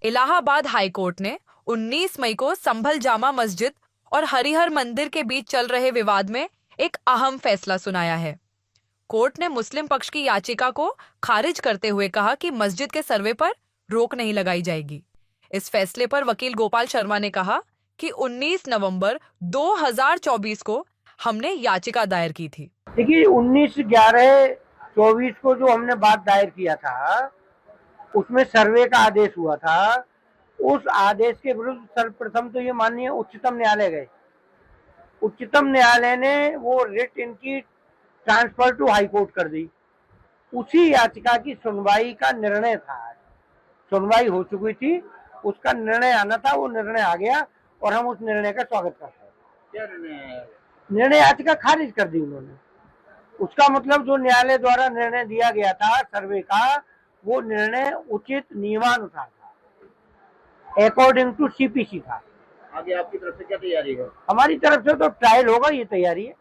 Allahabad high court ने 19 मई को संभल जामा मस्जिद और हरिहर मंदिर के बीच चल रहे विवाद में एक अहम फैसला सुनाया है। कोर्ट ने मुस्लिम पक्ष की याचिका को खारिज करते हुए कहा कि मस्जिद के सर्वे पर रोक नहीं लगाई जाएगी। इस फैसले पर वकील गोपाल शर्मा ने कहा कि 19 नवंबर 2024 को हमने याचिका दायर की थी। देखिए 19/11/24 को जो हमने बात दायर किया था उसमें सर्वे का आदेश हुआ था। उस आदेश के विरुद्ध सर्वप्रथम तो ये माननीय उच्चतम न्यायालय गए। उच्चतम न्यायालय ने वो रिट इनकी ट्रांसफर टू हाई कोर्ट कर दी। उसी याचिका की सुनवाई का निर्णय था। सुनवाई हो चुकी थी, उसका निर्णय आना था, वो निर्णय आ गया और हम उस निर्णय का स्वागत करते हैं। क्या निर्णय? निर्णय याचिका खारिज कर दी उन्होंने। उसका मतलब जो न्यायालय द्वारा निर्णय दिया गया था सर्वे का, वो निर्णय उचित नियमानुसार था, अकॉर्डिंग टू सीपीसी था। आगे आपकी तरफ से क्या तैयारी है? हमारी तरफ से तो ट्रायल होगा, ये तैयारी है।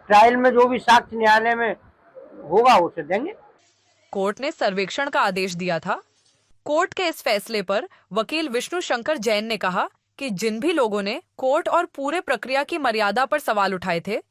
ट्रायल में जो भी साक्ष्य न्यायालय में होगा उसे देंगे। कोर्ट ने सर्वेक्षण का आदेश दिया था। कोर्ट के इस फैसले पर वकील विष्णु शंकर जैन ने कहा कि जिन भी लोगों ने कोर्ट और पूरे प्रक्रिया की मर्यादा पर सवाल उठाए थे,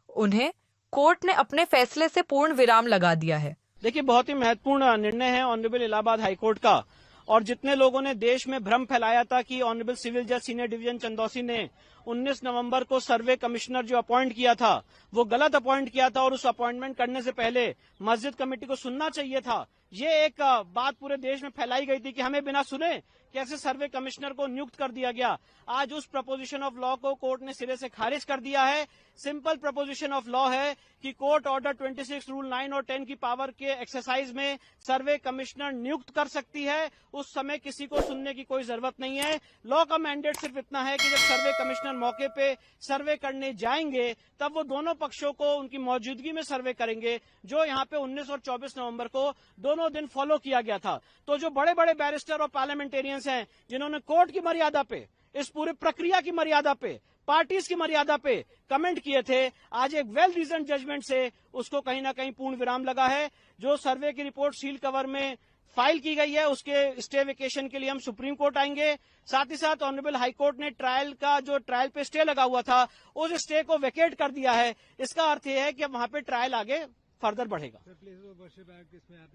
उन्हें कोर्ट ने अपने फैसले से पूर्ण विराम लगा दिया है। देखिए, बहुत ही महत्वपूर्ण निर्णय है ऑनरेबल इलाहाबाद हाईकोर्ट का। और जितने लोगों ने देश में भ्रम फैलाया था कि ऑनरेबल सिविल जज सीनियर डिवीजन चंदौसी ने 19 नवंबर को सर्वे कमिश्नर जो अपॉइंट किया था वो गलत अपॉइंट किया था और उस अपॉइंटमेंट करने से पहले मस्जिद कमेटी को सुनना चाहिए था, ये एक बात पूरे देश में फैलाई गई थी कि हमें बिना सुने कैसे सर्वे कमिश्नर को नियुक्त कर दिया गया। आज उस प्रपोजिशन ऑफ लॉ को कोर्ट ने सिरे से खारिज कर दिया है। सिंपल प्रपोजिशन ऑफ लॉ है कि कोर्ट ऑर्डर 26 रूल 9 और 10 की पावर के एक्सरसाइज में सर्वे कमिश्नर नियुक्त कर सकती है। उस समय किसी को सुनने की कोई जरूरत नहीं है। लॉ का मैंडेट सिर्फ इतना है कि जब सर्वे कमिश्नर मौके पे सर्वे करने जाएंगे तब वो दोनों पक्षों को उनकी मौजूदगी में सर्वे करेंगे, जो यहाँ पे 19 और 24 नवंबर को दोनों दिन फॉलो किया गया था। तो जो बड़े बड़े बैरिस्टर और पार्लियामेंटेरियंस हैं जिन्होंने कोर्ट की मर्यादा पे, इस पूरी प्रक्रिया की मर्यादा पे, पार्टीज की मर्यादा पे कमेंट किए थे, आज एक वेल रीजन जजमेंट से उसको कहीं ना कहीं पूर्ण विराम लगा है। जो सर्वे की रिपोर्ट सील कवर में फाइल की गई है उसके स्टे वेकेशन के लिए हम सुप्रीम कोर्ट आएंगे। साथ ही साथ ऑनरेबल हाई कोर्ट ने ट्रायल पे स्टे लगा हुआ था उस स्टे को वेकेट कर दिया है। इसका अर्थ यह है कि अब वहां पे ट्रायल आगे फर्दर बढ़ेगा।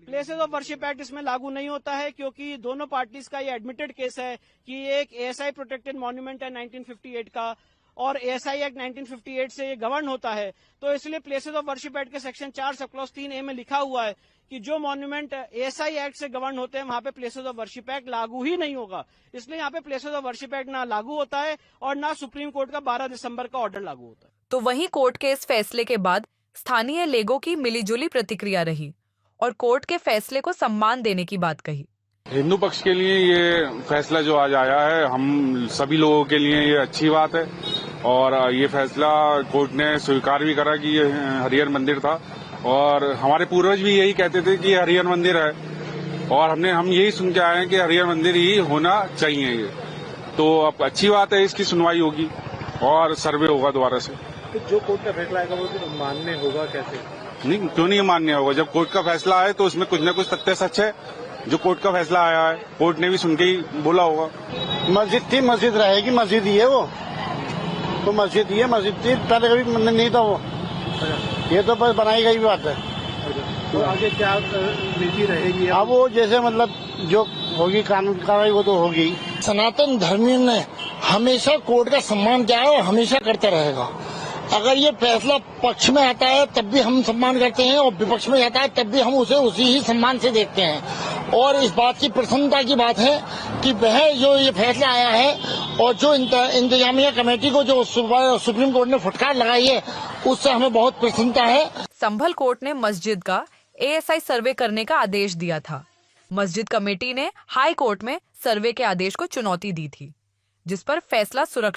प्लेसेस ऑफ वर्शिप एक्ट इसमें लागू नहीं होता है क्योंकि दोनों पार्टीज का ये एडमिटेड केस है कि ये एक एएसआई प्रोटेक्टेड मॉन्यूमेंट है 1958 का और एएसआई एक्ट 1958 से ये गवर्न होता है। तो इसलिए प्लेसेस ऑफ वर्शिप एक्ट के सेक्शन 4 सब क्लॉज 3A में लिखा हुआ है कि जो मॉन्यूमेंट एएसआई एक्ट से गवर्न होते हैं वहां पे प्लेसेस ऑफ वर्शिप एक्ट लागू ही नहीं होगा। इसलिए यहाँ पे प्लेसेस ऑफ वर्शिप एक्ट ना लागू होता है और ना सुप्रीम कोर्ट का 12 दिसंबर का ऑर्डर लागू होता है। तो वहीं कोर्ट के इस फैसले के बाद स्थानीय लोगों की मिलीजुली प्रतिक्रिया रही और कोर्ट के फैसले को सम्मान देने की बात कही। हिंदू पक्ष के लिए ये फैसला जो आज आया है, हम सभी लोगों के लिए ये अच्छी बात है और ये फैसला कोर्ट ने स्वीकार भी करा कि ये हरिहर मंदिर था और हमारे पूर्वज भी यही कहते थे कि हरिहर मंदिर है और हम यही सुन के आए हैं कि हरिहर मंदिर ही होना चाहिए। ये तो अब अच्छी बात है, इसकी सुनवाई होगी और सर्वे होगा दोबारा से। तो जो कोर्ट का फैसला आएगा वो तो मान्य होगा कैसे? नहीं, क्यों नहीं मान्य होगा? जब कोर्ट का फैसला आए तो उसमें कुछ न कुछ तथ्य सच है। जो कोर्ट का फैसला आया है कोर्ट ने भी सुन के ही बोला होगा। मस्जिद थी, मस्जिद रहेगी, मस्जिद ही है वो, तो मस्जिद ही है, मस्जिद थी, पहले कभी मंदिर नहीं था वो। ये तो बस बनाई गई बात है। तो आगे क्या नीति रहेगी? अब वो जैसे मतलब जो होगी कानून कार्रवाई वो तो होगी। सनातन धर्मी ने हमेशा कोर्ट का सम्मान किया है और हमेशा करता रहेगा। अगर ये फैसला पक्ष में आता है तब भी हम सम्मान करते हैं और विपक्ष में आता है तब भी हम उसे उसी ही सम्मान से देखते हैं। और इस बात की प्रसन्नता की बात है कि वह जो ये फैसला आया है और जो इंतजामिया कमेटी को जो सुप्रीम कोर्ट ने फटकार लगाई है उससे हमें बहुत प्रसन्नता है। संभल कोर्ट ने मस्जिद का एएसआई सर्वे करने का आदेश दिया था। मस्जिद कमेटी ने हाई कोर्ट में सर्वे के आदेश को चुनौती दी थी, जिस पर फैसला सुरक्षित